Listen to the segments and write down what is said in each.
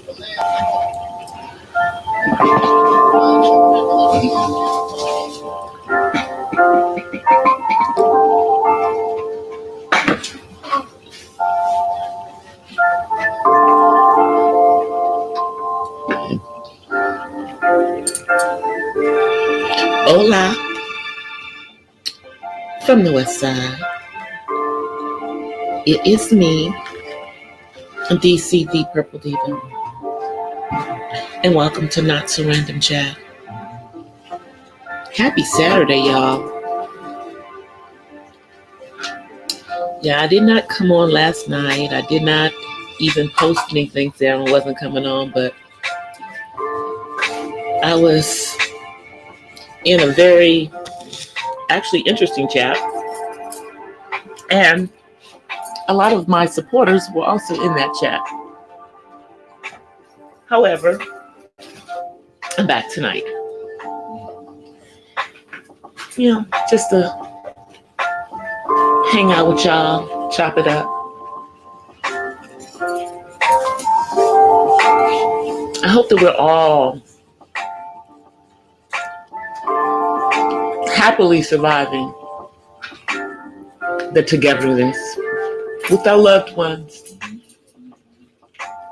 Hola from the West Side. It is me, DCThePurpleDiva, and welcome to Not So Random Chat. Happy Saturday, y'all. Yeah, I did not come on last night. I did not even post anything saying I wasn't coming on, but I was in a very actually interesting chat, and a lot of my supporters were also in that chat. However, I'm back tonight. You know, just to hang out with y'all, chop it up. I hope that we're all happily surviving the togetherness with our loved ones,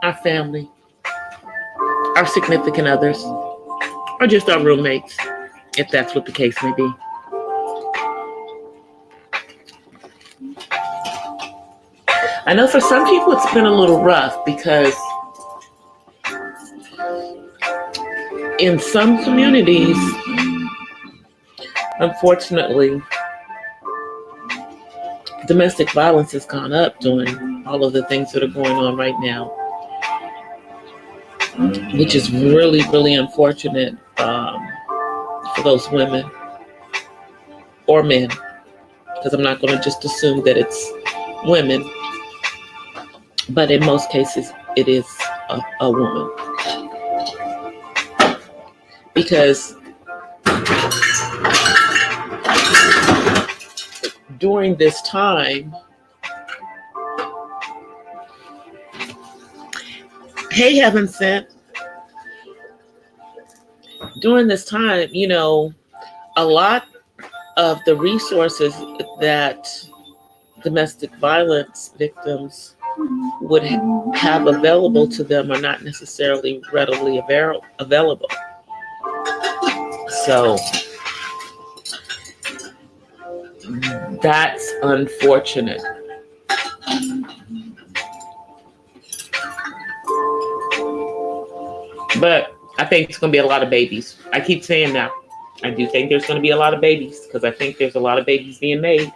our family, our significant others, or just our roommates, if that's what the case may be. I know for some people it's been a little rough because in some communities, unfortunately, domestic violence has gone up during all of the things that are going on right now, which is really, really unfortunate for those women or men, because I'm not going to just assume that it's women, but in most cases it is a woman. Because during this time, hey, Heaven Sent, during this time, you know, a lot of the resources that domestic violence victims would have available to them are not necessarily readily available. So that's unfortunate. But I think it's going to be a lot of babies. I keep saying that. I do think there's going to be a lot of babies because I think there's a lot of babies being made.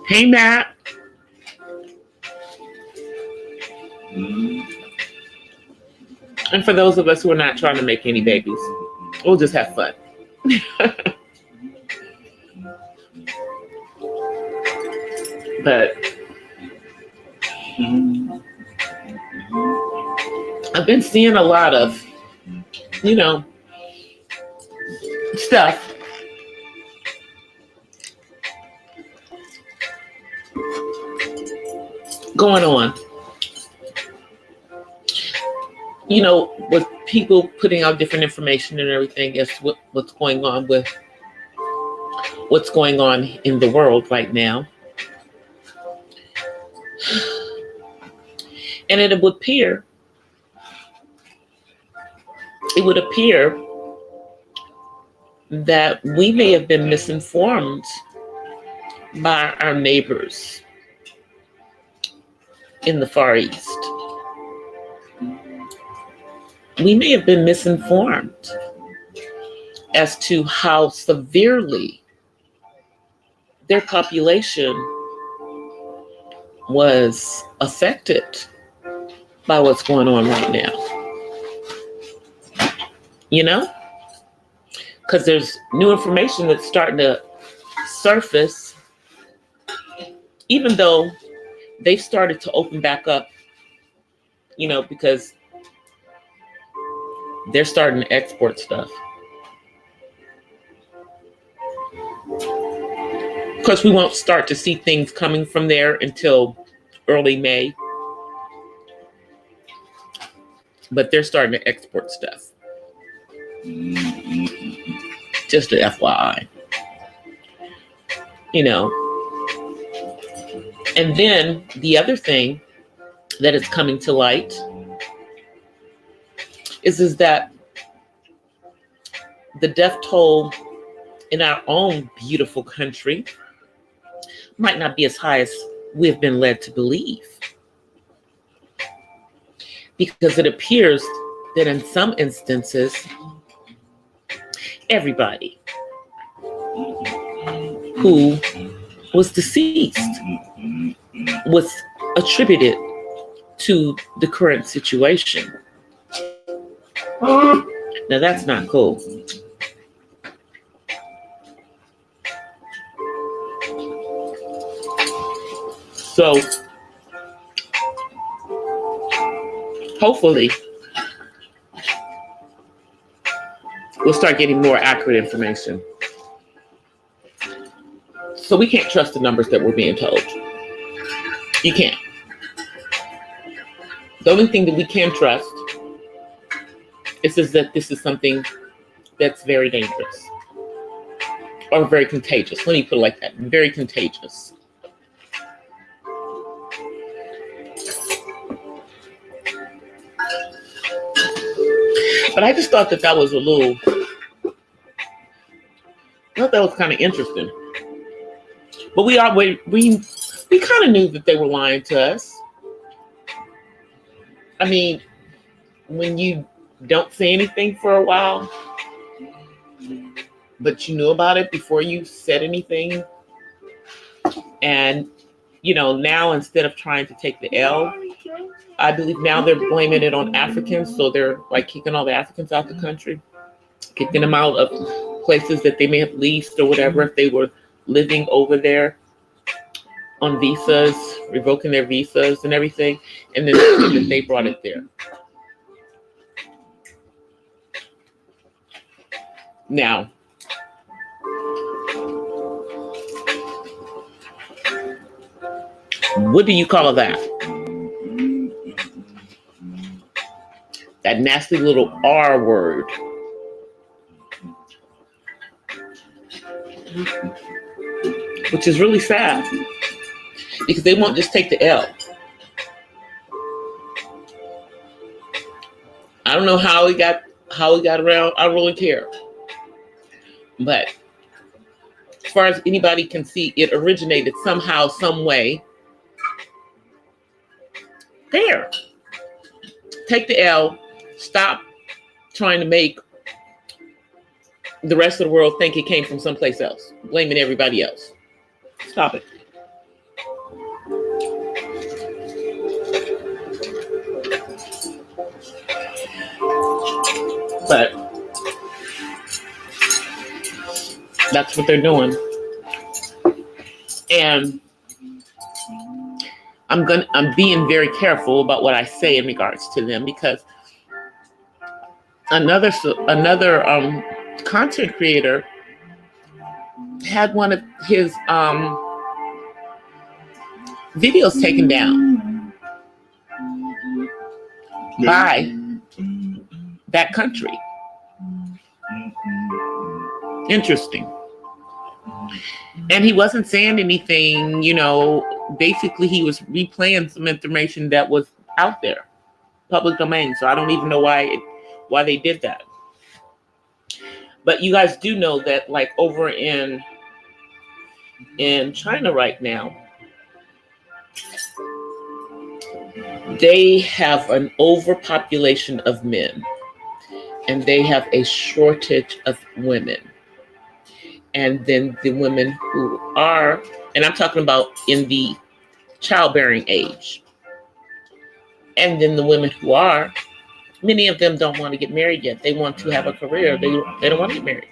Hey, Matt. And for those of us who are not trying to make any babies, we'll just have fun. But I've been seeing a lot of, you know, stuff going on. You know, with people putting out different information and everything as what's going on with what's going on in the world right now. And it would appear that we may have been misinformed by our neighbors in the Far East. We may have been misinformed as to how severely their population was affected by what's going on right now. You know? Because there's new information that's starting to surface, even though they've started to open back up, you know, because they're starting to export stuff. Of course, we won't start to see things coming from there until early May. But they're starting to export stuff. Just an FYI. You know. And then the other thing that is coming to light is that the death toll in our own beautiful country might not be as high as we've been led to believe. Because it appears that in some instances, everybody who was deceased was attributed to the current situation. Now that's not cool. So hopefully we'll start getting more accurate information. So we can't trust the numbers that we're being told. You can't. The only thing that we can trust is that this is something that's very dangerous or very contagious. Let me put it like that. Very contagious. But I just thought that was I thought that was kind of interesting. But we kind of knew that they were lying to us. I mean, when you don't say anything for a while, but you knew about it before you said anything, and now instead of trying to take the L, I believe now they're blaming it on Africans. So they're like kicking all the Africans out the country, kicking them out of places that they may have leased or whatever if they were living over there on visas, revoking their visas and everything. And then that they brought it there. Now, what do you call that? That nasty little R word. Which is really sad. Because they won't just take the L. I don't know how we got around. I don't really care. But as far as anybody can see, it originated somehow, some way. There. Take the L. Stop trying to make the rest of the world think it came from someplace else, blaming everybody else. Stop it. But that's what they're doing. And I'm being very careful about what I say in regards to them, because another content creator had one of his videos taken down by that country. Interesting. And he wasn't saying anything, basically he was replaying some information that was out there, public domain. So I don't even know why they did that. But you guys do know that, like, over in China right now, they have an overpopulation of men and they have a shortage of women. And then the women who are, and I'm talking about in the childbearing age, and then the women who are, many of them don't want to get married yet. They want to have a career. They don't want to get married.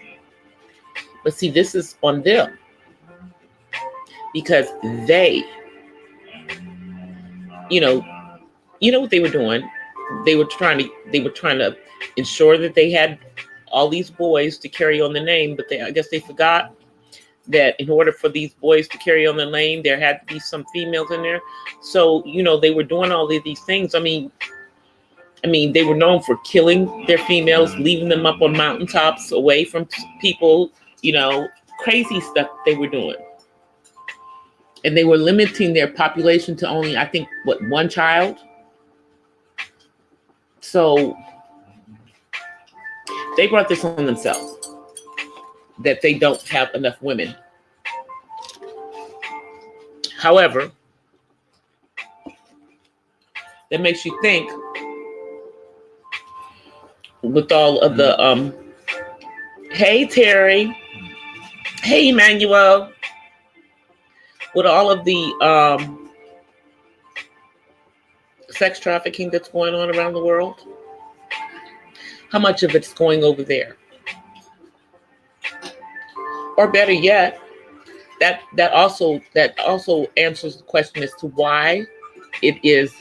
But see, this is on them because they, what they were doing. They were trying to ensure that they had all these boys to carry on the name, but I guess they forgot that in order for these boys to carry on the lane, there had to be some females in there. So, they were doing all of these things. I mean, they were known for killing their females, leaving them up on mountaintops away from people, crazy stuff they were doing. And they were limiting their population to only, I think, one child? So they brought this on themselves, that they don't have enough women. However, that makes you think, with all of the, hey, Terry. Hey, Emmanuel. With all of the sex trafficking that's going on around the world, how much of it's going over there? Or better yet, that also answers the question as to why it is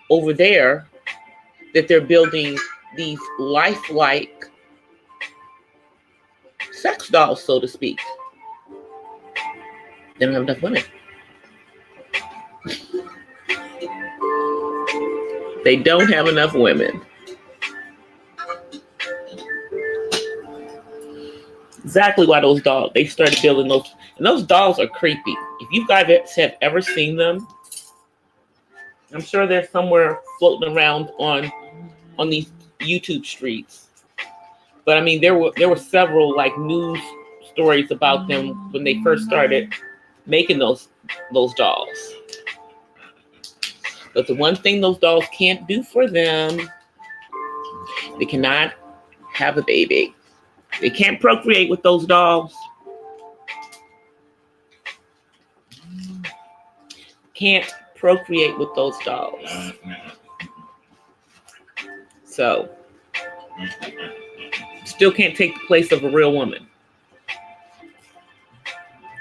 over there that they're building these lifelike sex dolls, so to speak. They don't have enough women. They don't have enough women. Exactly why those dolls, they started building those. And those dolls are creepy. If you guys have ever seen them, I'm sure they're somewhere floating around on these YouTube streets. But I mean, there were several like news stories about them when they first started making those dolls. But the one thing those dolls can't do for them, they cannot have a baby. They can't procreate with those dolls. Can't procreate with those dolls. So, still can't take the place of a real woman.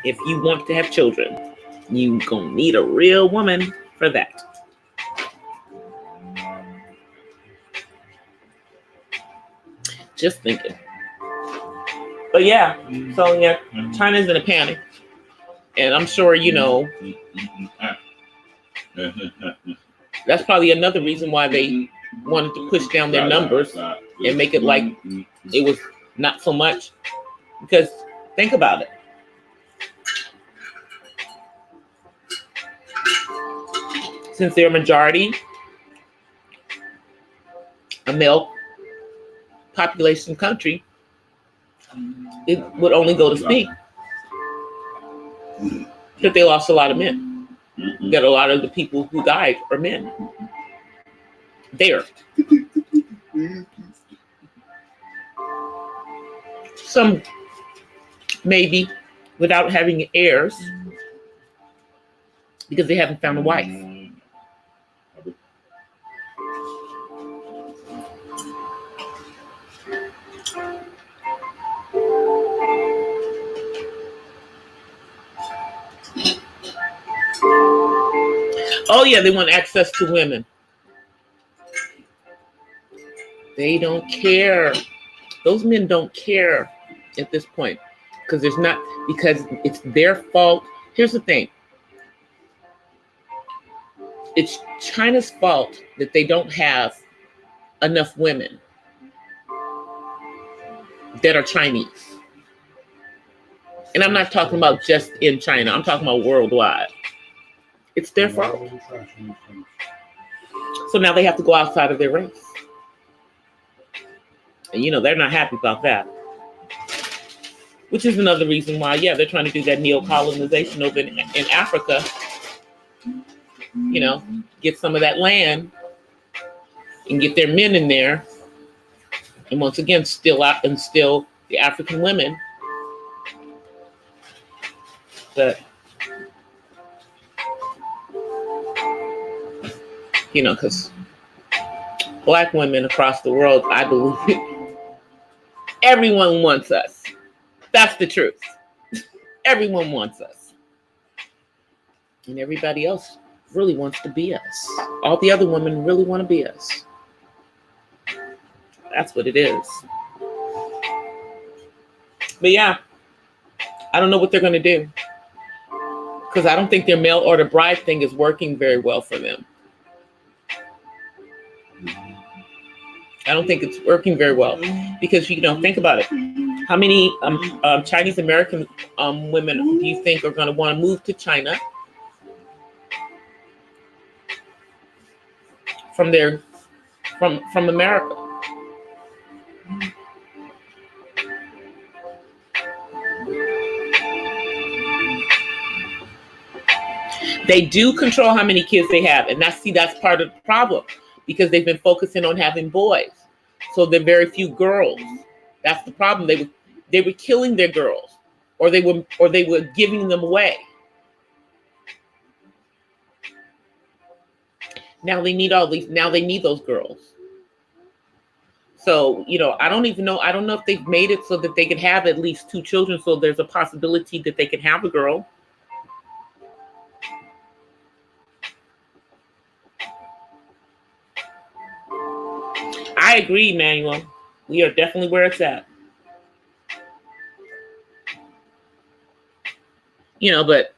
If you want to have children, you gonna need a real woman for that. Just thinking. But yeah, so yeah, China's in a panic. And I'm sure, that's probably another reason why they wanted to push down their numbers and make it like it was not so much. Because think about it. Since they're a majority, a male population country, it would only go to speak that they lost a lot of men. That a lot of the people who died are men. There. Some maybe without having heirs because they haven't found a wife. Oh yeah, they want access to women. They don't care. Those men don't care at this point because it's their fault. Here's the thing. It's China's fault that they don't have enough women that are Chinese. And I'm not talking about just in China. I'm talking about worldwide. It's their fault. So now they have to go outside of their race. And they're not happy about that. Which is another reason why, they're trying to do that neo-colonization over in Africa. Get some of that land and get their men in there. And once again, still the African women. But because Black women across the world, I believe everyone wants us. That's the truth. Everyone wants us. And everybody else really wants to be us. All the other women really want to be us. That's what it is. But yeah, I don't know what they're going to do, because I don't think their mail order bride thing is working very well for them. I don't think it's working very well, because, you know, think about it. How many Chinese American women do you think are going to want to move to China from America? They do control how many kids they have, and that's part of the problem, because they've been focusing on having boys, so there are very few girls. That's the problem. They were killing their girls, or they were giving them away. Now they need those girls. So, you know, I don't know if they've made it so that they can have at least 2 children, so there's a possibility that they can have a girl. I agree, Emmanuel. We are definitely where it's at. You know, but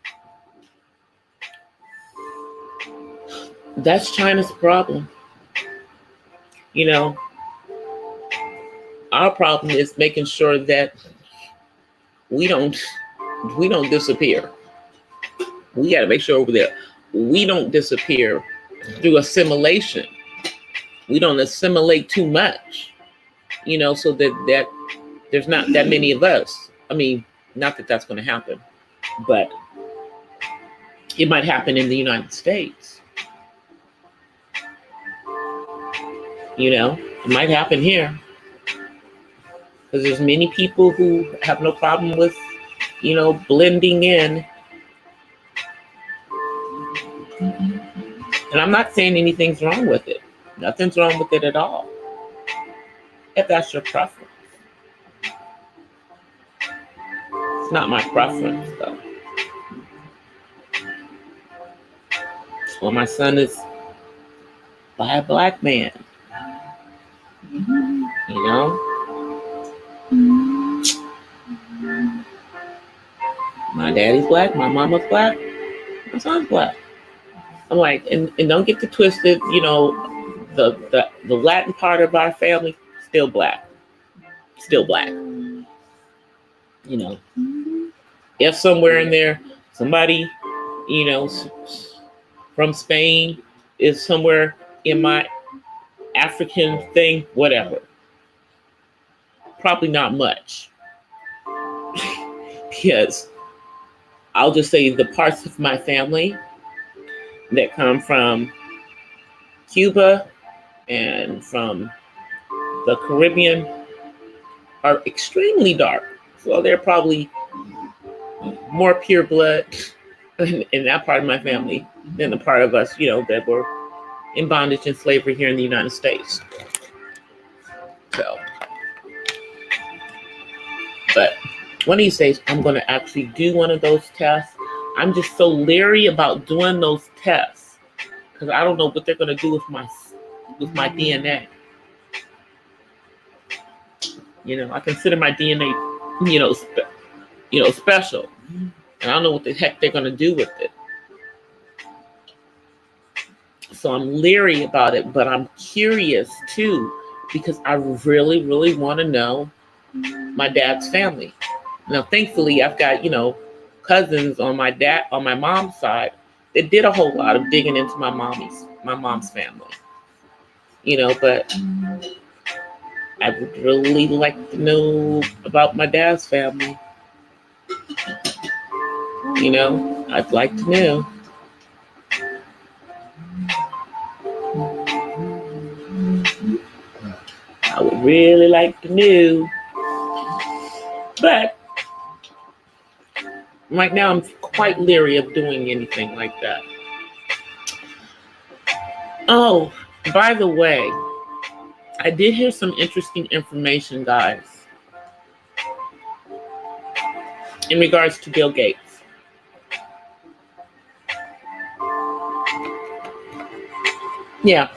that's China's problem. You know, our problem is making sure that we don't disappear. We got to make sure over there we don't disappear through assimilation. We don't assimilate too much, you know, so that there's not that many of us. I mean, not that that's going to happen, but it might happen in the United States. You know, it might happen here, because there's many people who have no problem with, you know, blending in. And I'm not saying anything's wrong with it. Nothing's wrong with it at all, if that's your preference. It's not my preference, though. Well, my son is by a black man. You know? My daddy's black, my mama's black, my son's black. I'm like, and don't get it twisted, you know, the Latin part of our family, still black. Still black. You know. If somewhere in there, somebody, you know, from Spain is somewhere in my African thing, whatever. Probably not much. Because I'll just say the parts of my family that come from Cuba and from the Caribbean are extremely dark. So they're probably more pure blood in that part of my family than the part of us, you know, that were in bondage and slavery here in the United States. So, but one of these days, I'm going to actually do one of those tests. I'm just so leery about doing those tests because I don't know what they're going to do with my DNA. You know, I consider my DNA, special, and I don't know what the heck they're going to do with it. So I'm leery about it, but I'm curious too, because I really, really want to know my dad's family. Now, thankfully, I've got, cousins on my mom's side that did a whole lot of digging into my mom's family. But I would really like to know about my dad's family. I'd like to know. I would really like to know. But right now, I'm quite leery of doing anything like that. Oh, by the way, I did hear some interesting information, guys, in regards to Bill Gates. Yeah.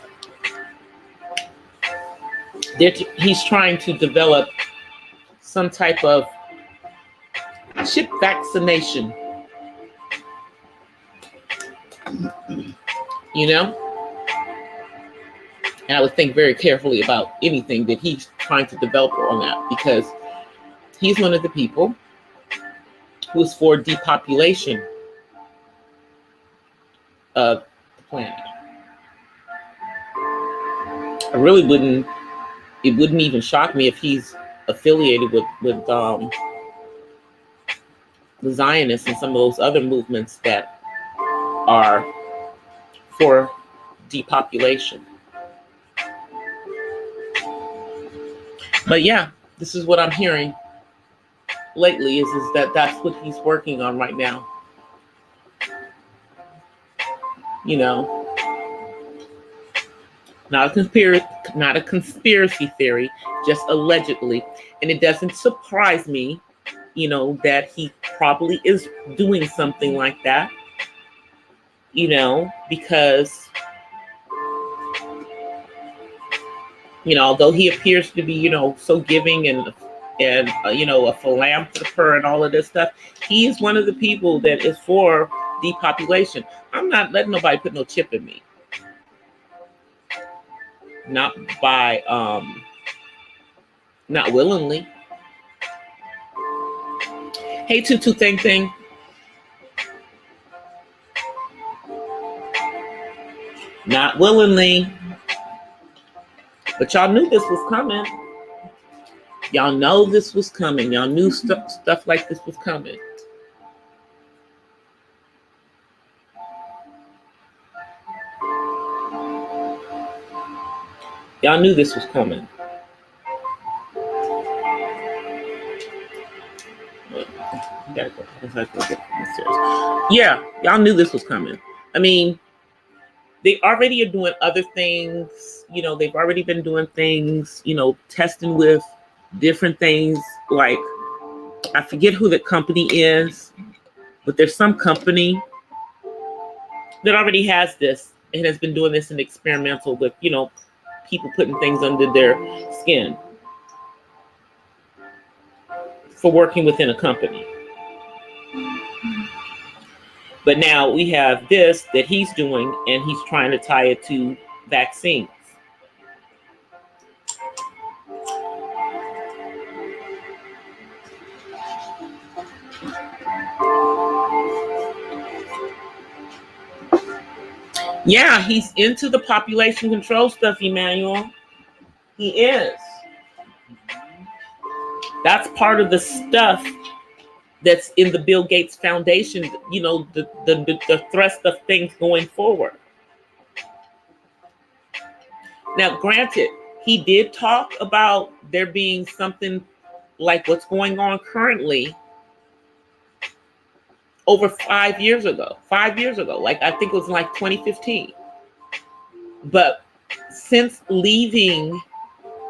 He's trying to develop some type of chip vaccination. You know? And I would think very carefully about anything that he's trying to develop on that, because he's one of the people who's for depopulation of the planet. I really wouldn't, it wouldn't even shock me if he's affiliated with the Zionists and some of those other movements that are for depopulation. But yeah, this is what I'm hearing lately is that that's what he's working on right now. You know, not a conspiracy theory, just allegedly. And it doesn't surprise me, you know, that he probably is doing something like that, you know, because, you know, although he appears to be, you know, so giving and you know, a philanthropist and all of this stuff, he is one of the people that is for depopulation. I'm not letting nobody put no chip in me. Not by, not willingly. Hey, Tutu Thing Thing. Not willingly. But y'all knew this was coming. Y'all know this was coming. Y'all knew stuff like this was coming. Y'all knew this was coming. Yeah, y'all knew this was coming. I mean, they already are doing other things. You know, they've already been doing things, you know, testing with different things. Like, I forget who the company is, but there's some company that already has this and has been doing this in experimental with, you know, people putting things under their skin for working within a company. But now we have this that he's doing, and he's trying to tie it to vaccines. Yeah, he's into the population control stuff, Emmanuel. He is. That's part of the stuff that's in the Bill Gates Foundation, you know, the thrust of things going forward. Now, granted, he did talk about there being something like what's going on currently over 5 years ago. 5 years ago, like I think it was like 2015. But since leaving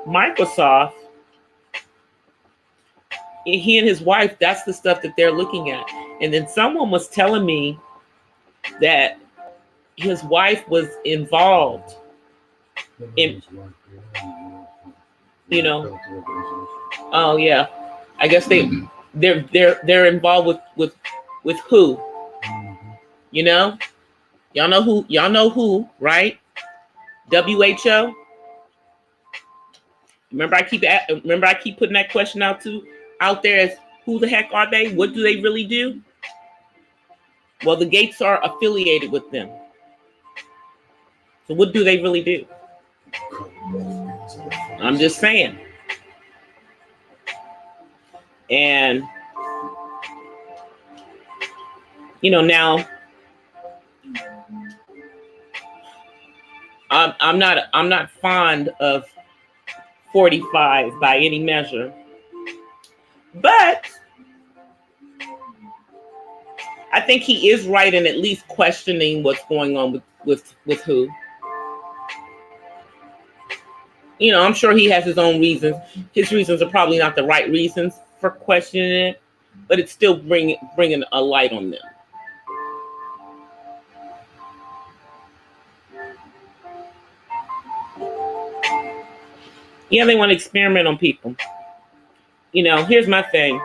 Microsoft, he and his wife, that's the stuff that they're looking at. And then someone was telling me that his wife was involved in, you know, oh yeah, I guess they're involved with who, you know, y'all know who, right? WHO. Remember I keep putting that question out there as who the heck are they? What do they really do? Well, the Gates are affiliated with them. So what do they really do? I'm just saying. And you know, now I'm not fond of 45 by any measure, but I think he is right in at least questioning what's going on with who. You know, I'm sure he has his own reasons. His reasons are probably not the right reasons for questioning it, but it's still bringing a light on them. Yeah, they want to experiment on people. You know, here's my thing.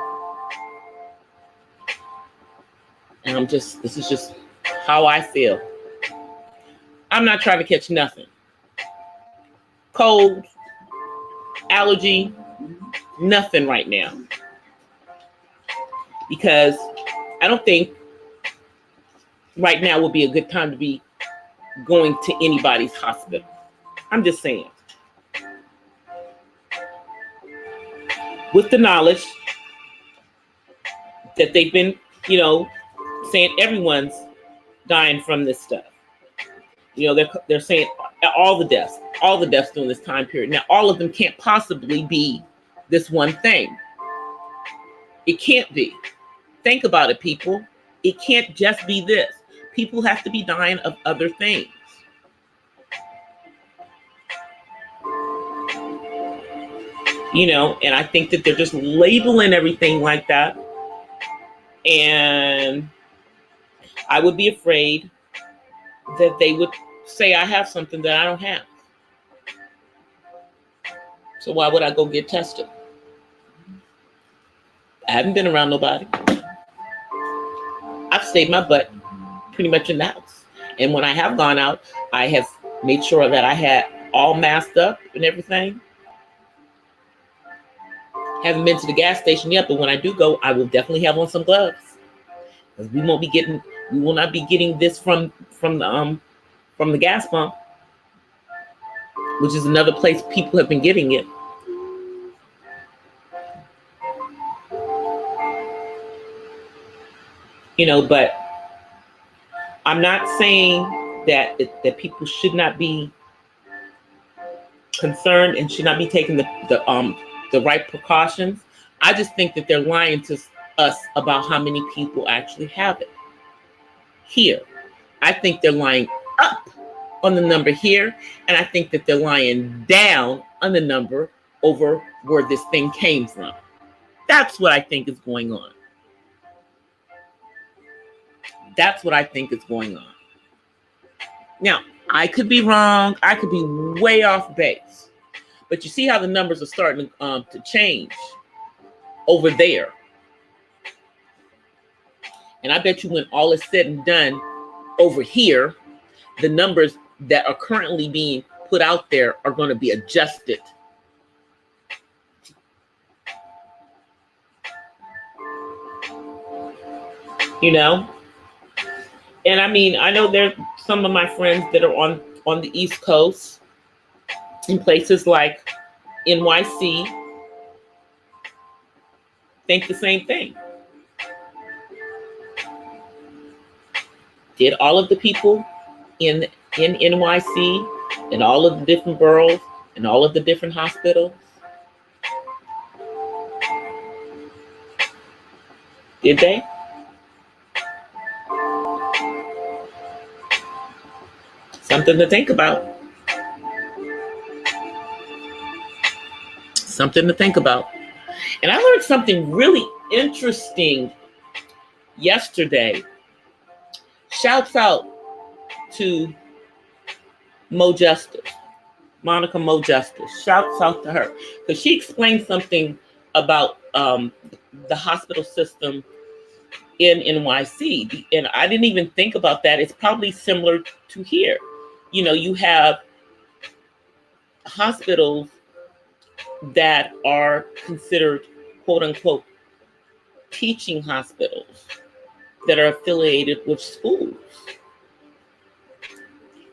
this is just how I feel. I'm not trying to catch nothing. Cold, allergy, nothing right now. Because I don't think right now would be a good time to be going to anybody's hospital. I'm just saying. With the knowledge that they've been, saying everyone's dying from this stuff. They're saying all the deaths during this time period. Now, all of them can't possibly be this one thing. It can't be. Think about it, people. It can't just be this. People have to be dying of other things. And I think that they're just labeling everything like that. And I would be afraid that they would say I have something that I don't have. So why would I go get tested? I haven't been around nobody. I've stayed my butt pretty much in the house. And when I have gone out, I have made sure that I had all masked up and everything. Haven't been to the gas station yet, but when I do go, I will definitely have on some gloves. Because we will not be getting this from the gas pump, which is another place people have been getting it. But I'm not saying that people should not be concerned and should not be taking the right precautions. I just think that they're lying to us about how many people actually have it here. I think they're lying up on the number here, and I think that they're lying down on the number over where this thing came from. That's what I think is going on. That's what I think is going on. Now, I could be wrong. I could be way off base. But you see how the numbers are starting to change over there. And I bet you when all is said and done over here, the numbers that are currently being put out there are going to be adjusted. And I mean, I know there's some of my friends that are on the East Coast in places like NYC think the same thing. Did all of the people in NYC and all of the different boroughs and all of the different hospitals, did they? Something to think about. Something to think about. And I learned something really interesting yesterday. Shouts out to Mo Justice, Monica Mo Justice. Shouts out to her. Because she explained something about the hospital system in NYC. And I didn't even think about that. It's probably similar to here. You have hospitals that are considered, quote unquote, teaching hospitals that are affiliated with schools.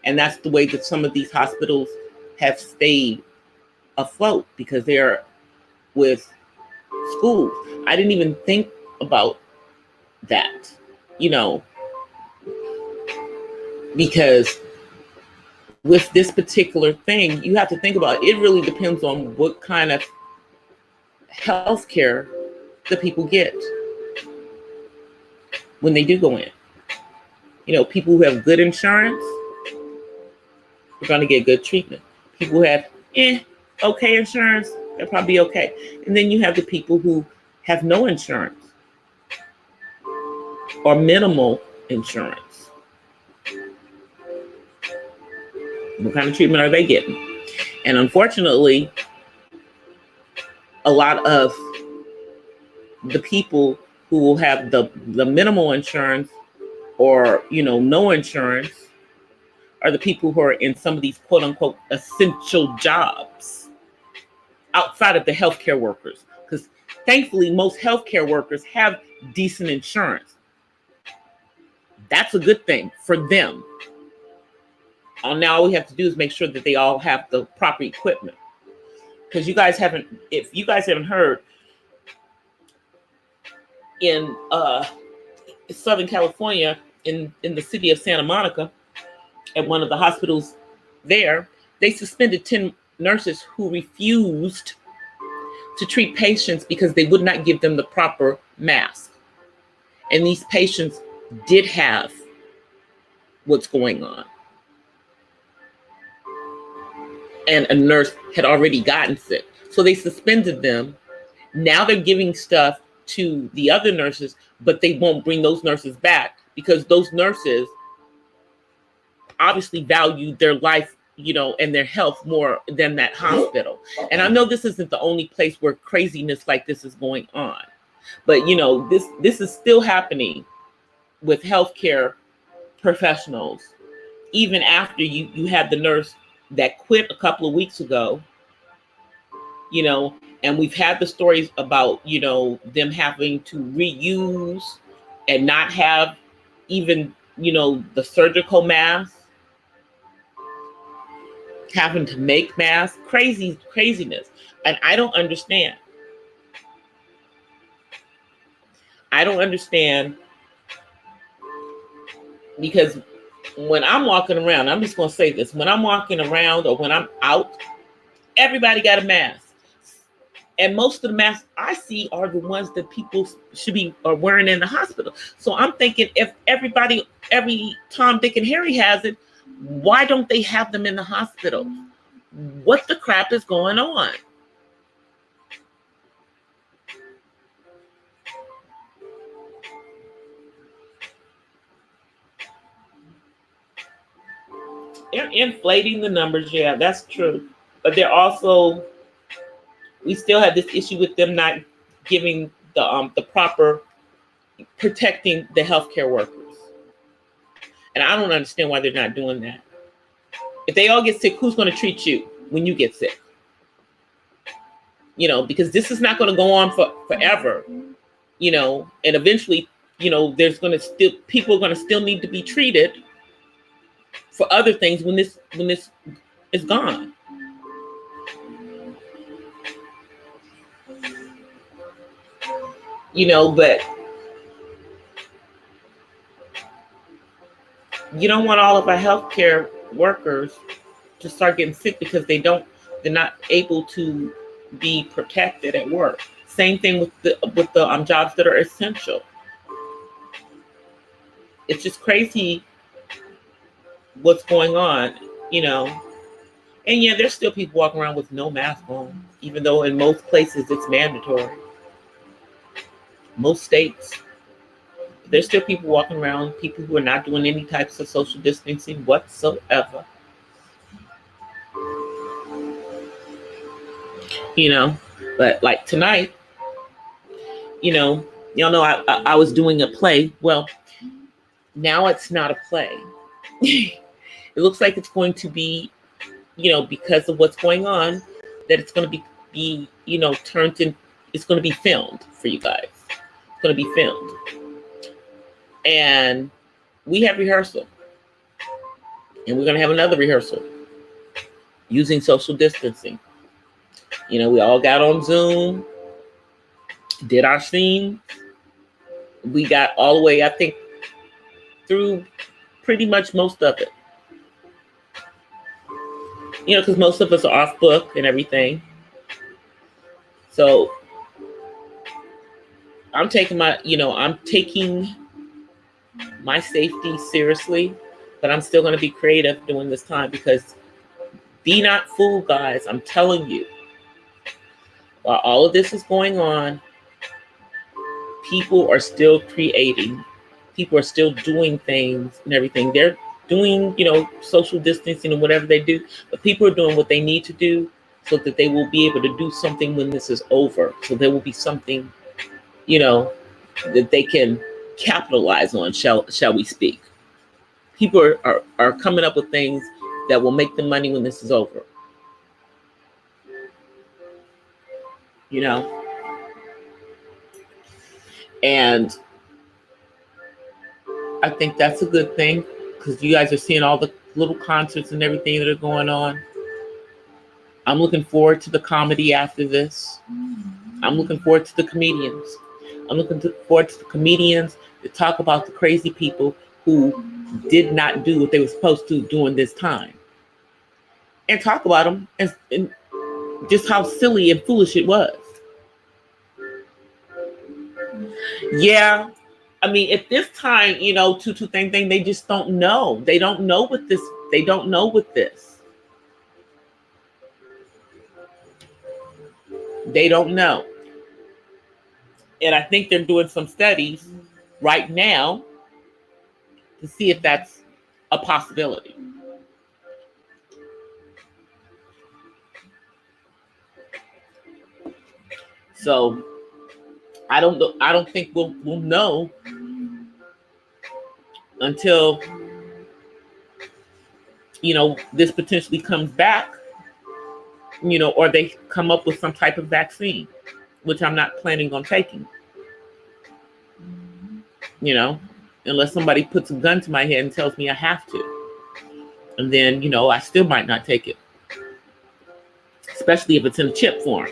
And that's the way that some of these hospitals have stayed afloat, because they're with schools. I didn't even think about that, because with this particular thing, you have to think about it. It really depends on what kind of health care the people get when they do go in. People who have good insurance are going to get good treatment. People who have okay insurance, they'll probably be okay. And then you have the people who have no insurance or minimal insurance. What kind of treatment are they getting? And unfortunately, a lot of the people who will have the minimal insurance or, no insurance are the people who are in some of these quote unquote essential jobs outside of the healthcare workers. Because thankfully, most healthcare workers have decent insurance. That's a good thing for them. Now all we have to do is make sure that they all have the proper equipment. Because if you guys haven't heard, in Southern California, in the city of Santa Monica, at one of the hospitals there, they suspended 10 nurses who refused to treat patients because they would not give them the proper mask. And these patients did have what's going on. And a nurse had already gotten sick. So they suspended them. Now they're giving stuff to the other nurses, but they won't bring those nurses back because those nurses obviously value their life, and their health more than that hospital. And I know this isn't the only place where craziness like this is going on, but this is still happening with healthcare professionals, even after you had the nurse that quit a couple of weeks ago, and we've had the stories about, them having to reuse and not have even, the surgical mask, having to make masks, craziness. And I don't understand. Because when I'm walking around, I'm just going to say this, when I'm walking around or when I'm out, everybody got a mask. And most of the masks I see are the ones that people should be wearing in the hospital. So I'm thinking, if every Tom, Dick, and Harry has it, why don't they have them in the hospital? What the crap is going on? They're inflating the numbers, yeah, that's true. But they're also, we still have this issue with them not giving the proper protecting the healthcare workers. And I don't understand why they're not doing that. If they all get sick, who's going to treat you when you get sick? Because this is not going to go on forever, and eventually, there's going to people are going to still need to be treated for other things when this is gone. But you don't want all of our healthcare workers to start getting sick because they're not able to be protected at work. Same thing with the jobs that are essential. It's just crazy what's going on, And yeah, there's still people walking around with no mask on, even though in most places it's mandatory. Most states, there's still people walking around, people who are not doing any types of social distancing whatsoever. But like tonight, y'all know I was doing a play. Well, now it's not a play. It looks like it's going to be, because of what's going on, that it's going to be turned in, it's going to be filmed for you guys. It's going to be filmed. And we have rehearsal. And we're going to have another rehearsal using social distancing. We all got on Zoom, did our scene. We got all the way, I think, through pretty much most of it. Because most of us are off book and everything. So I'm taking my safety seriously, but I'm still going to be creative during this time because be not fooled, guys. I'm telling you, while all of this is going on, people are still creating. People are still doing things and everything. They're doing, social distancing and whatever they do, but people are doing what they need to do so that they will be able to do something when this is over. So there will be something, that they can capitalize on, shall we speak. People are coming up with things that will make them money when this is over. You know? And I think that's a good thing, because you guys are seeing all the little concerts and everything that are going on. I'm looking forward to the comedy after this. I'm looking forward to the comedians. I'm looking forward to the comedians that talk about the crazy people who did not do what they were supposed to during this time. And talk about them and just how silly and foolish it was. Yeah. I mean, at this time, you know, tutu thing, they just don't know. They don't know what this. They don't know what this. They don't know. And I think they're doing some studies right now to see if that's a possibility. So I don't think we'll know until, you know, this potentially comes back, you know, or they come up with some type of vaccine, which I'm not planning on taking. You know, unless somebody puts a gun to my head and tells me I have to. And then, you know, I still might not take it. Especially if it's in a chip form.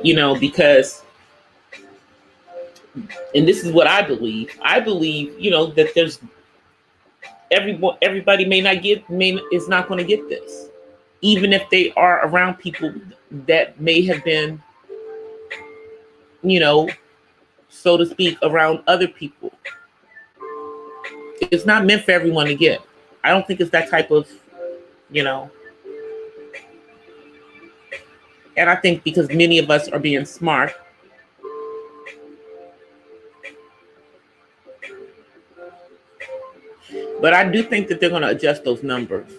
You know, because, and this is what I believe. I believe, you know, that there's everybody is not going to get this. Even if they are around people that may have been, you know, so to speak, around other people. It's not meant for everyone to get. I don't think it's that type of, you know. And I think because many of us are being smart, but I do think that they're going to adjust those numbers,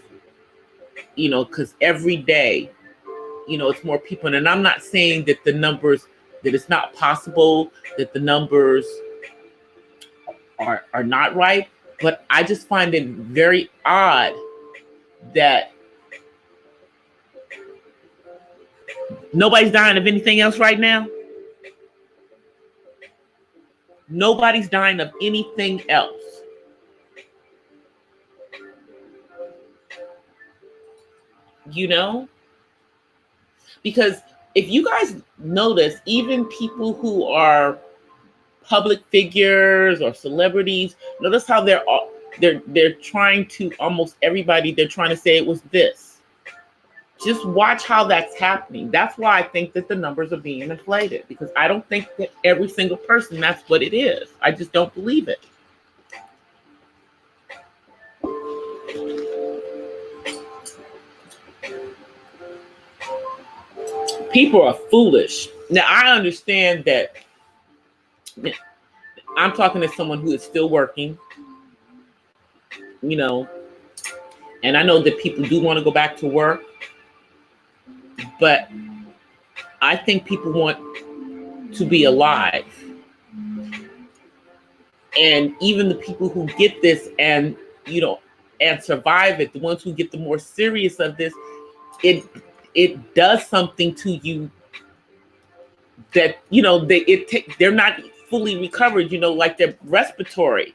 you know, because every day, you know, it's more people. And I'm not saying that the numbers, that it's not possible, that the numbers are not right, but I just find it very odd that nobody's dying of anything else right now. Nobody's dying of anything else. You know? Because if you guys notice, even people who are public figures or celebrities, notice how they're trying to, almost everybody, they're trying to say it was this. Just watch how that's happening. That's why I think that the numbers are being inflated, because I don't think that every single person, that's what it is. I just don't believe it. People are foolish. Now, I understand that I'm talking to someone who is still working, you know, and I know that people do want to go back to work, but I think people want to be alive. And even the people who get this and, you know, and survive it, the ones who get the more serious of this, it does something to you that, you know, they're not fully recovered, you know, like their respiratory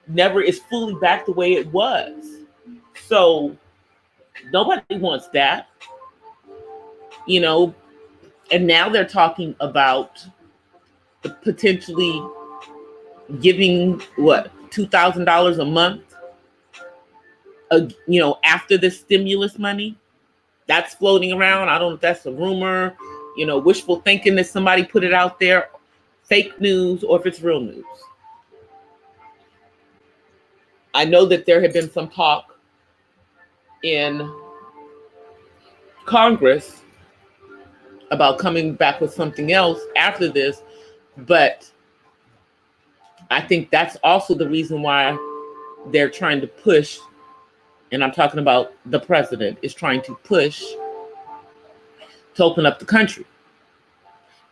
never is fully back the way it was. So nobody wants that, you know. And now they're talking about potentially giving what, $2,000 a month, you know, after the stimulus money. That's floating around. I don't know if that's a rumor, you know, wishful thinking that somebody put it out there, fake news, or if it's real news. I know that there had been some talk in Congress about coming back with something else after this, but I think that's also the reason why they're trying to push, and I'm talking about the president is trying to push to open up the country,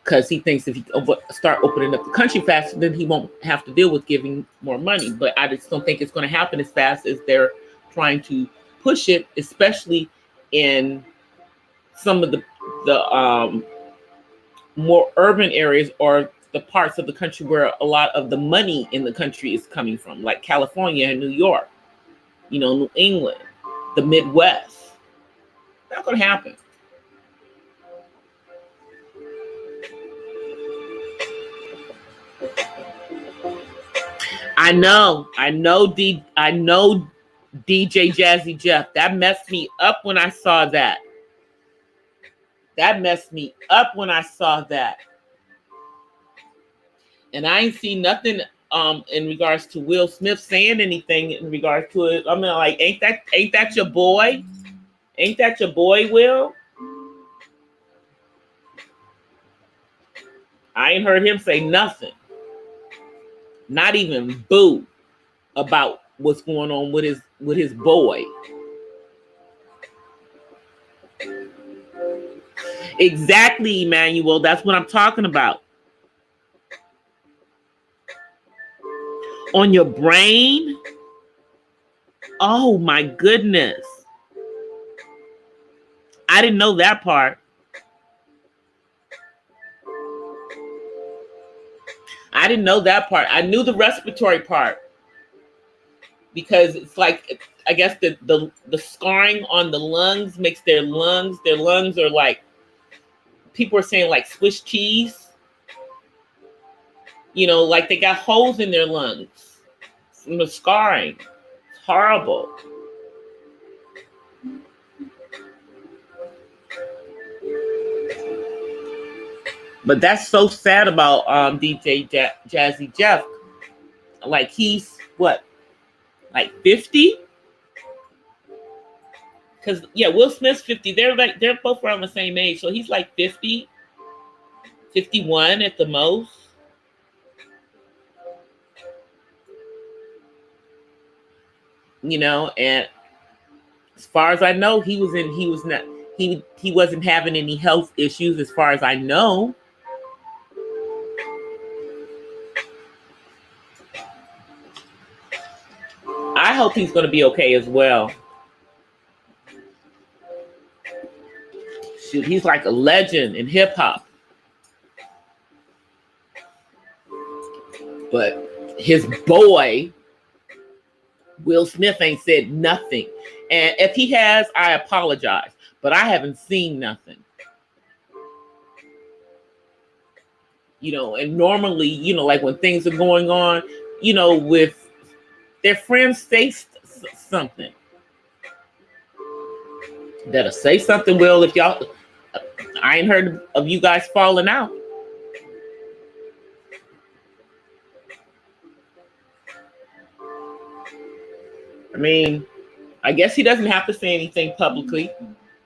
because he thinks if he start opening up the country faster, then he won't have to deal with giving more money. But I just don't think it's going to happen as fast as they're trying to push it, especially in some of the more urban areas, or the parts of the country where a lot of the money in the country is coming from, like California and New York, New England, the Midwest. Not going to happen. I know DJ Jazzy Jeff. That messed me up when I saw that. And I ain't seen nothing in regards to Will Smith saying anything in regards to it. I mean, like, ain't that your boy? Ain't that your boy, Will? I ain't heard him say nothing. Not even boo about what's going on with his boy. Exactly, Emmanuel. That's what I'm talking about. On your brain? Oh my goodness. I didn't know that part. I knew the respiratory part, because it's like, I guess the scarring on the lungs makes their lungs are like, people are saying like Swiss cheese. Like they got holes in their lungs from the scarring. It's horrible. But that's so sad about DJ Jazzy Jeff. Like, he's what, like 50? Because Will Smith's 50. They're both around the same age, so he's like 50, 51 at the most. And as far as I know, he wasn't having any health issues, as far as I know. I hope he's going to be okay as well. Shoot, he's like a legend in hip hop. But his boy, Will Smith, ain't said nothing. And if he has, I apologize. But I haven't seen nothing. And normally, like when things are going on, with their friends, say something. Better say something, Will, if y'all, I ain't heard of you guys falling out. I mean, I guess he doesn't have to say anything publicly.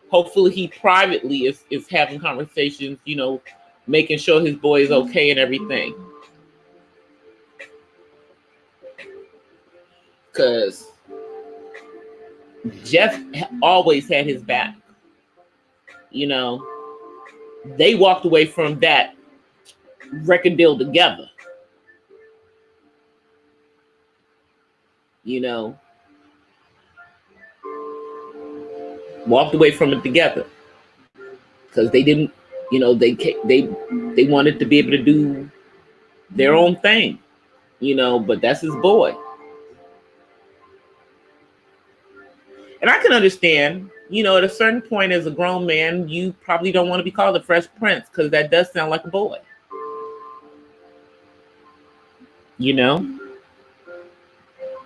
Hopefully he privately is having conversations, making sure his boy is okay and everything. Because Jeff always had his back. They walked away from that record deal together. Walked away from it together, because they didn't, they wanted to be able to do their own thing, but that's his boy. And I can understand, at a certain point as a grown man, you probably don't want to be called the Fresh Prince, because that does sound like a boy.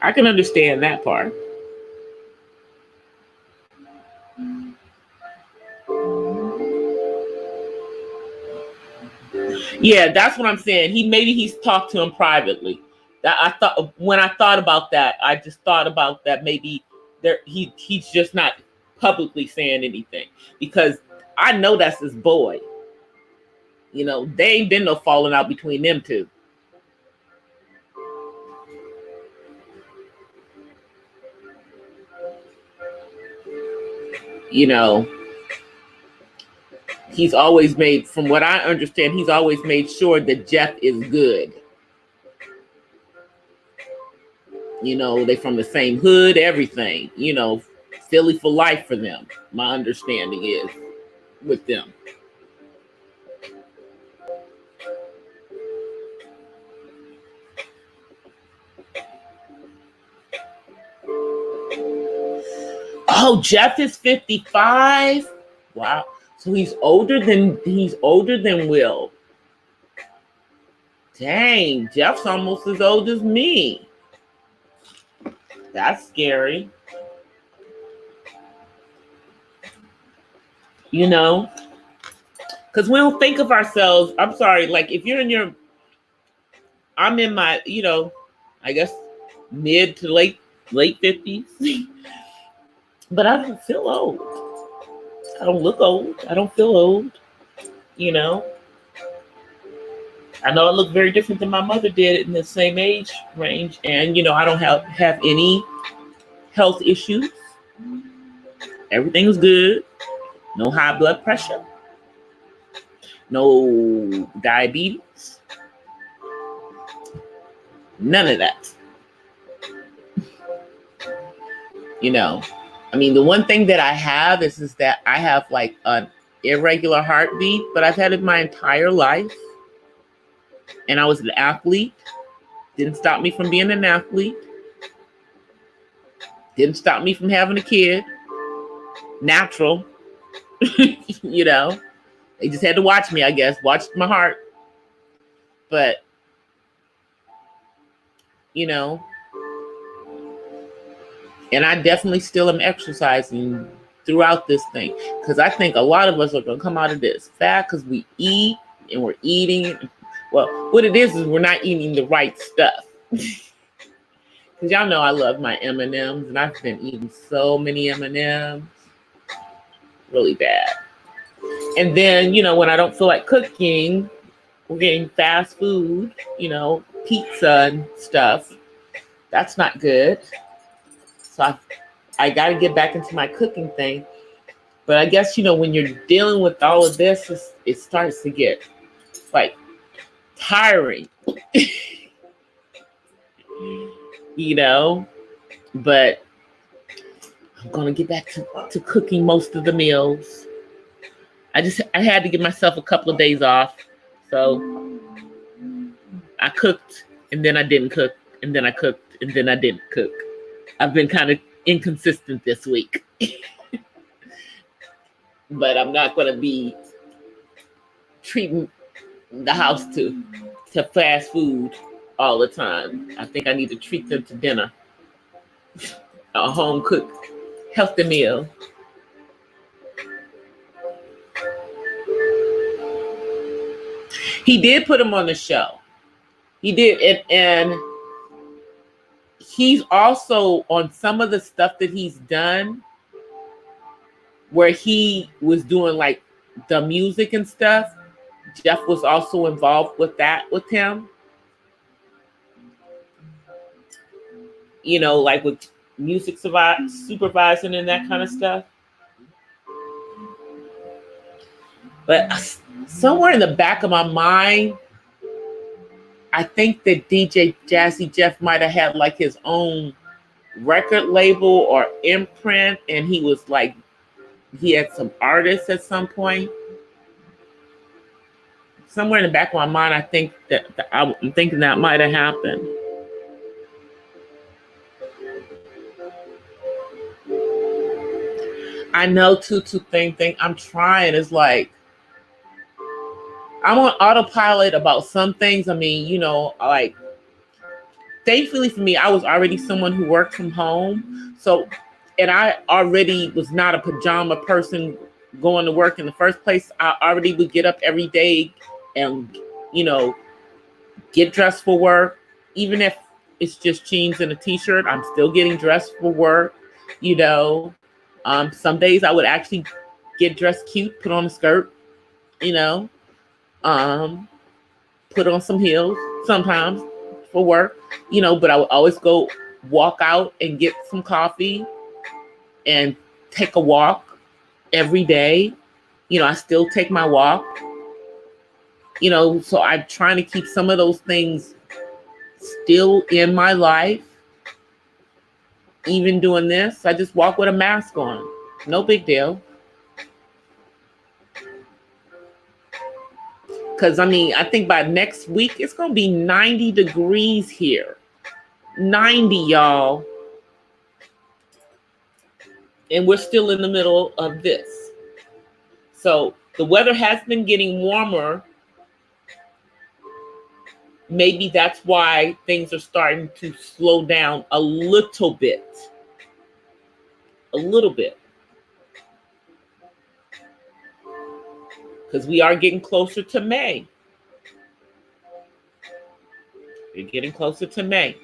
I can understand that part. Yeah, that's what I'm saying. Maybe he's talked to him privately. When I thought about that, I just thought about that maybe he's just not publicly saying anything, because I know that's his boy. They ain't been no falling out between them two. he's always made, from what I understand, he's always made sure that Jeff is good. You know, they from the same hood, everything. You know, Philly for life for them. My understanding is with them. Oh, Jeff is 55. Wow. So he's older than Will. Dang, Jeff's almost as old as me. That's scary. You know, because we don't think of ourselves. I'm sorry, like if you're in your, I'm in my, you know, I guess mid to late 50s. But I don't feel old. I don't look old. I don't feel old. You know, I know I look very different than my mother did in the same age range. And, you know, I don't have any health issues. Everything's good. No high blood pressure. No diabetes. None of that. You know, I mean, the one thing that I have is that I have like an irregular heartbeat, but I've had it my entire life. And I was an athlete. Didn't stop me from being an athlete. Didn't stop me from having a kid. Natural. You know, they just had to watch me, I guess, watch my heart. But, you know, and I definitely still am exercising throughout this thing, because I think a lot of us are going to come out of this fat because we eat and we're eating. Well, what it is we're not eating the right stuff. Because y'all know I love my M&Ms, and I've been eating so many M&Ms. Really bad. And then, you know, when I don't feel like cooking, we're getting fast food, you know, pizza and stuff. That's not good. So I got to get back into my cooking thing. But I guess, you know, when you're dealing with all of this, it starts to get like tiring. You know, but I'm going to get back to cooking most of the meals. I had to give myself a couple of days off. So I cooked and then I didn't cook, and then I cooked and then I didn't cook. I've been kind of inconsistent this week. But I'm not going to be treating the house to fast food all the time. I think I need to treat them to dinner. A home cooked healthy meal. He did put him on the show. He did. And he's also on some of the stuff that he's done where he was doing like the music and stuff. Jeff was also involved with that with him. You know, like with music supervising and that kind of stuff. But somewhere in the back of my mind, I think that DJ Jazzy Jeff might have had like his own record label or imprint, and he was like, he had some artists at some point. Somewhere in the back of my mind, I think I'm thinking that might have happened. I know Tutu thing. I'm trying. It's like I'm on autopilot about some things. I mean, you know, like thankfully for me, I was already someone who worked from home. So, and I already was not a pajama person going to work in the first place. I already would get up every day and, you know, get dressed for work. Even if it's just jeans and a t-shirt, I'm still getting dressed for work, you know. Some days I would actually get dressed cute, put on a skirt, you know, put on some heels sometimes for work, you know, but I would always go walk out and get some coffee and take a walk every day, I still take my walk. So I'm trying to keep some of those things still in my life. Even doing this, I just walk with a mask on. No big deal. Because, I think by next week, it's going to be 90 degrees here. 90, y'all. And we're still in the middle of this. So the weather has been getting warmer. Maybe that's why things are starting to slow down a little bit. A little bit. Because we are getting closer to May. We're getting closer to May.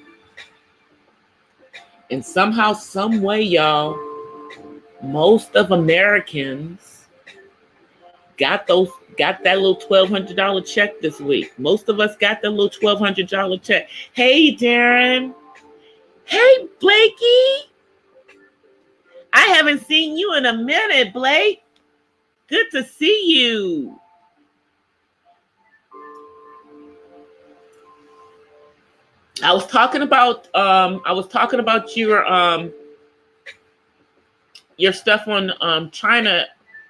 And somehow, some way, y'all, most of Americans got that little $1,200 check this week. Most of us got that little $1,200 check. Hey, Darren. Hey, Blakey. I haven't seen you in a minute, Blake. Good to see you. I was talking about your stuff on China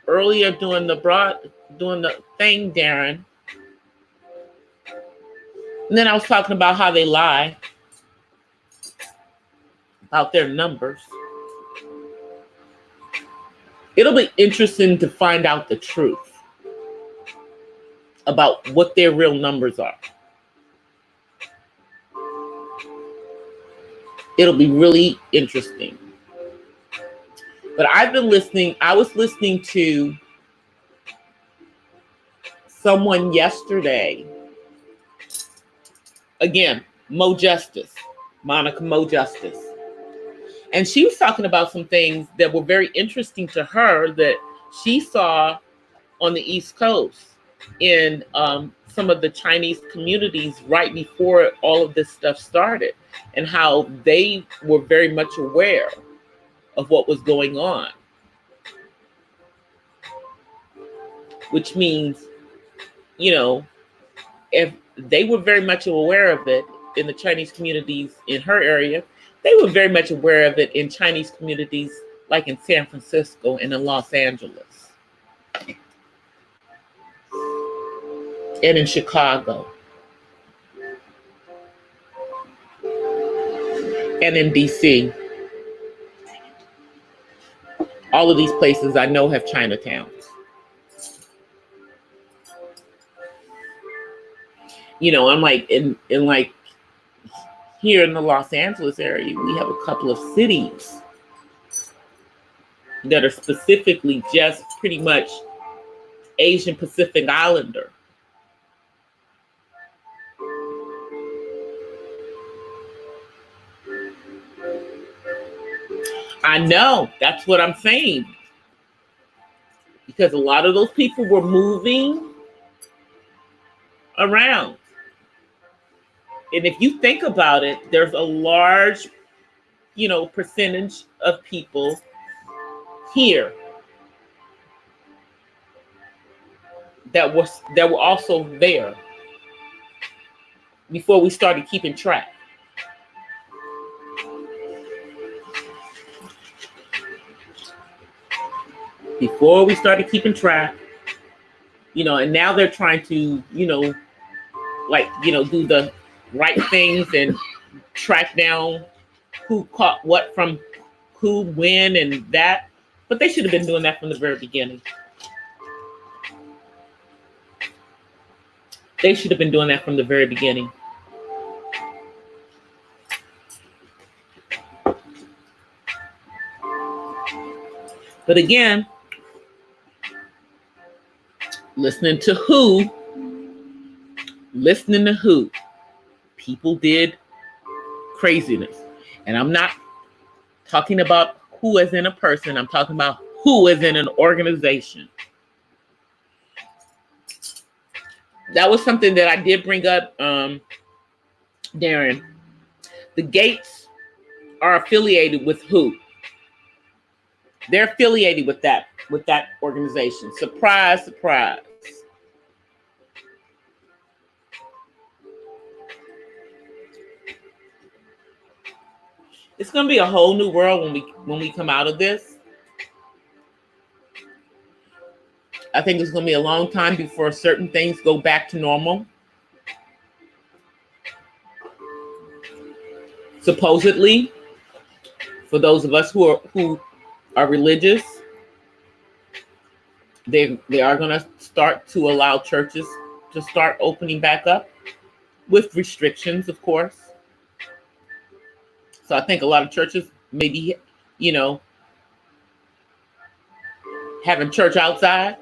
earlier doing the thing, Darren. And then I was talking about how they lie about their numbers. It'll be interesting to find out the truth about what their real numbers are. It'll be really interesting. But I was listening to someone yesterday. Again, Monica Mo Justice. And she was talking about some things that were very interesting to her that she saw on the East Coast in some of the Chinese communities right before all of this stuff started, and how they were very much aware of what was going on. Which means, if they were very much aware of it in the Chinese communities in her area, they were very much aware of it in Chinese communities like in San Francisco and in Los Angeles. And in Chicago. And in DC. All of these places I know have Chinatowns. I'm like in like here in the Los Angeles area, we have a couple of cities that are specifically just pretty much Asian Pacific Islander. I know, that's what I'm saying. Because a lot of those people were moving around. And if you think about it, there's a large, percentage of people here that were also there before we started keeping track. Before we started keeping track, and now they're trying to, do the right things and track down who caught what from who, when, and that. But they should have been doing that from the very beginning. They should have been doing that from the very beginning. But again, listening to who, people did craziness. And I'm not talking about who as in a person. I'm talking about who as in an organization. That was something that I did bring up, Darren. The Gates are affiliated with who? They're affiliated with that organization. Surprise, surprise. It's gonna be a whole new world when we come out of this. I think it's gonna be a long time before certain things go back to normal. Supposedly, for those of us who are religious, they are gonna start to allow churches to start opening back up with restrictions, of course. So I think a lot of churches maybe, having church outside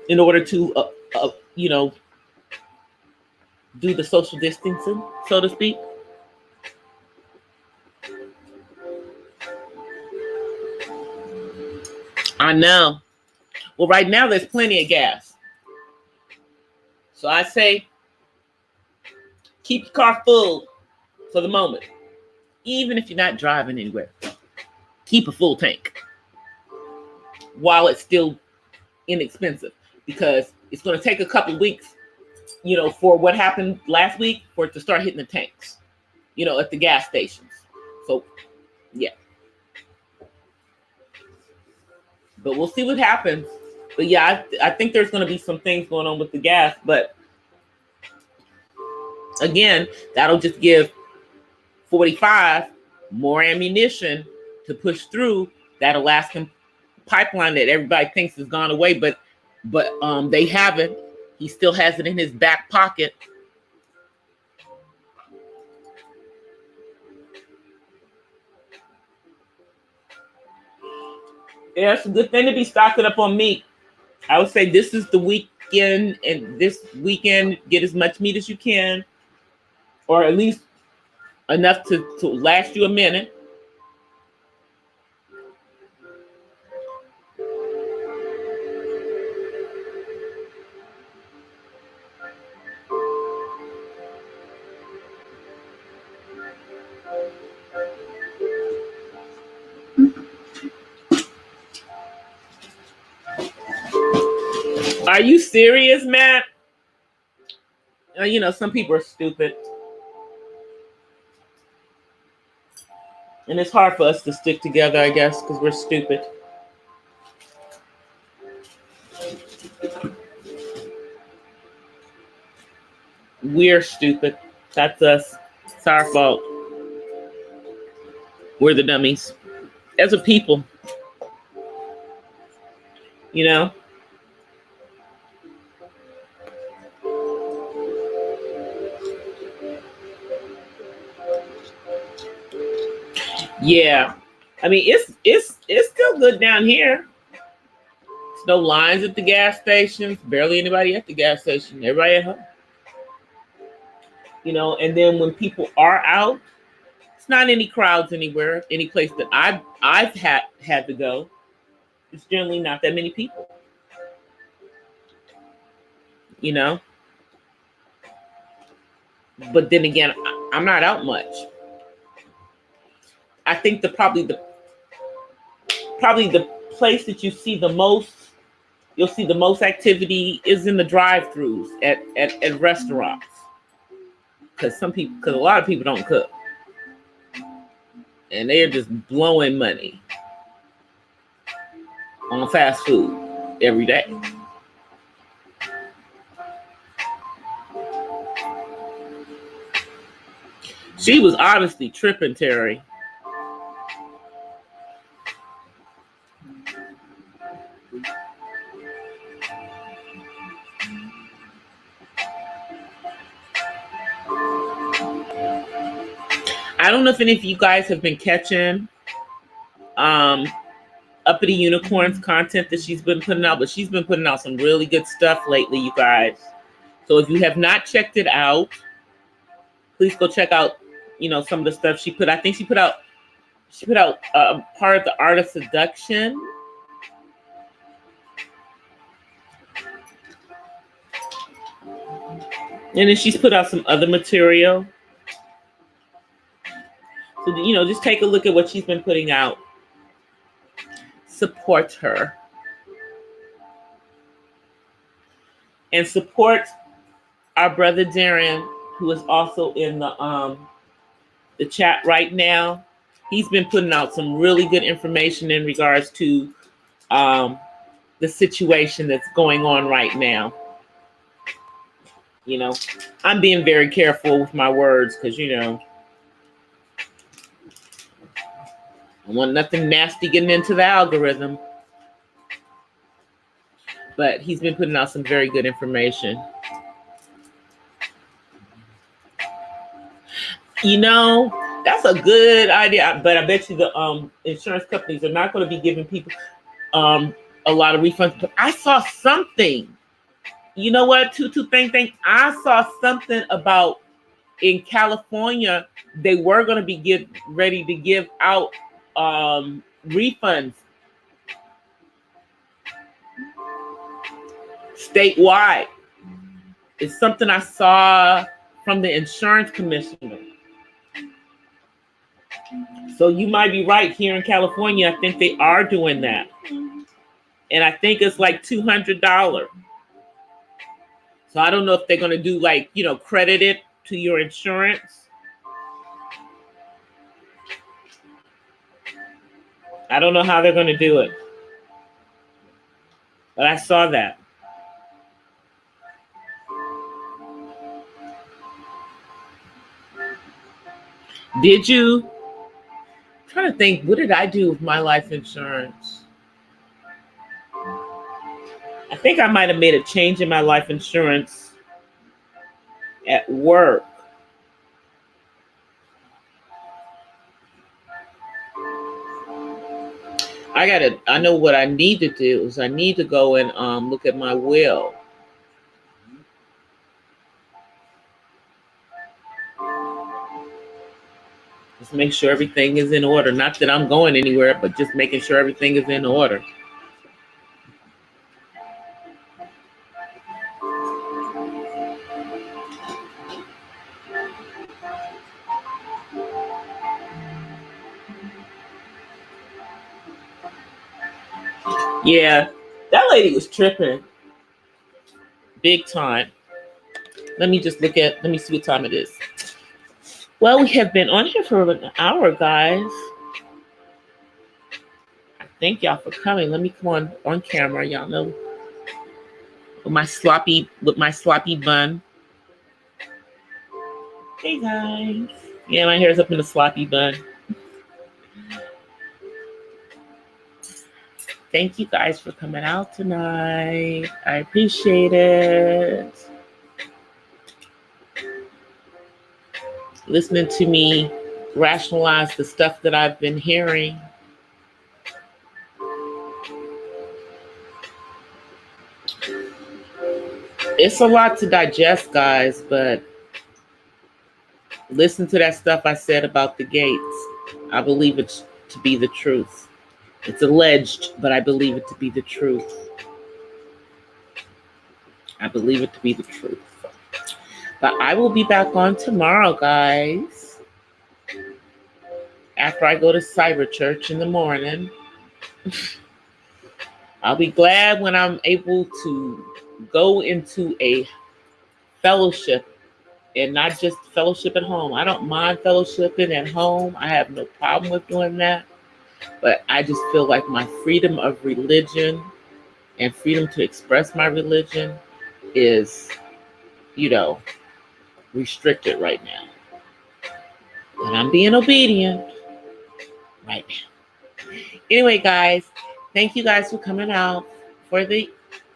in order to, do the social distancing, so to speak. I know. Well, right now there's plenty of gas. So I say keep your car full for the moment. Even if you're not driving anywhere, keep a full tank while it's still inexpensive, because it's going to take a couple weeks, for what happened last week for it to start hitting the tanks, at the gas stations. So, yeah. But we'll see what happens. But yeah, I think there's going to be some things going on with the gas. But again, that'll just give 45 more ammunition to push through that Alaskan pipeline that everybody thinks has gone away. But they haven't. He still has it in his back pocket. Yeah, it's a good thing to be stocking up on meat. I would say this is the weekend, and this weekend, get as much meat as you can, or at least enough to last you a minute. Are you serious, Matt? Some people are stupid. And it's hard for us to stick together, I guess, because we're stupid. We're stupid. That's us. It's our fault. We're the dummies. As a people. Yeah. I mean, it's still good down here. There's no lines at the gas stations. Barely anybody at the gas station. Everybody at home. And then when people are out, it's not any crowds anywhere. Any place that I've had to go, it's generally not that many people. But then again, I'm not out much. I think probably the place that you'll see the most activity is in the drive-throughs at restaurants, because a lot of people don't cook, and they're just blowing money on fast food every day. She was obviously tripping, Terry. I don't know if any of you guys have been catching Uppity Unicorn's content that she's been putting out, but she's been putting out some really good stuff lately, you guys. So if you have not checked it out, please go check out, some of the stuff she put. I think she put out part of the Art of Seduction. And then she's put out some other material. So, just take a look at what she's been putting out. Support her. And support our brother Darren, who is also in the chat right now. He's been putting out some really good information in regards to the situation that's going on right now. I'm being very careful with my words because, I want nothing nasty getting into the algorithm. But he's been putting out some very good information. That's a good idea, but I bet you the insurance companies are not going to be giving people a lot of refunds. But I saw something. You know what? Tutu thing. I saw something about in California, they were going to be ready to give out refunds statewide. It's something I saw from the insurance commissioner. So you might be right. Here in California, I think they are doing that. And I think it's like $200. So I don't know if they're going to do credit it to your insurance. I don't know how they're going to do it. But I saw that. Did you? I'm trying to think, what did I do with my life insurance? I think I might have made a change in my life insurance at work. I know what I need to do is I need to go and look at my will. Just make sure everything is in order. Not that I'm going anywhere, but just making sure everything is in order. Yeah, that lady was tripping. Big time. Let me see what time it is. Well, we have been on here for an hour, guys. Thank y'all for coming. Let me come on camera. Y'all know with my sloppy bun. Hey guys. Yeah, my hair's up in a sloppy bun. Thank you guys for coming out tonight. I appreciate it. Listening to me rationalize the stuff that I've been hearing. It's a lot to digest, guys, but listen to that stuff I said about the gates. I believe it to be the truth. It's alleged, but I believe it to be the truth. I believe it to be the truth. But I will be back on tomorrow, guys. After I go to cyber church in the morning. I'll be glad when I'm able to go into a fellowship and not just fellowship at home. I don't mind fellowshipping at home. I have no problem with doing that. But I just feel like my freedom of religion and freedom to express my religion is, restricted right now. But I'm being obedient right now. Anyway, guys, thank you guys for coming out for the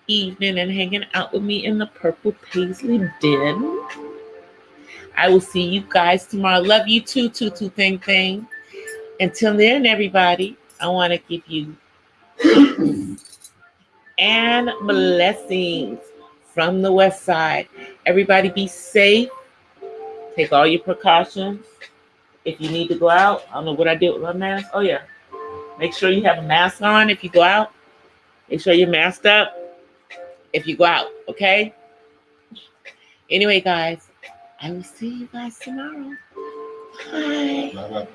evening and hanging out with me in the Purple Paisley Den. I will see you guys tomorrow. Love you too, thing. Until then, everybody, I want to give you and blessings from the West Side. Everybody be safe. Take all your precautions. If you need to go out, I don't know what I did with my mask. Oh, yeah. Make sure you have a mask on if you go out. Make sure you're masked up if you go out, okay? Anyway, guys, I will see you guys tomorrow. Bye.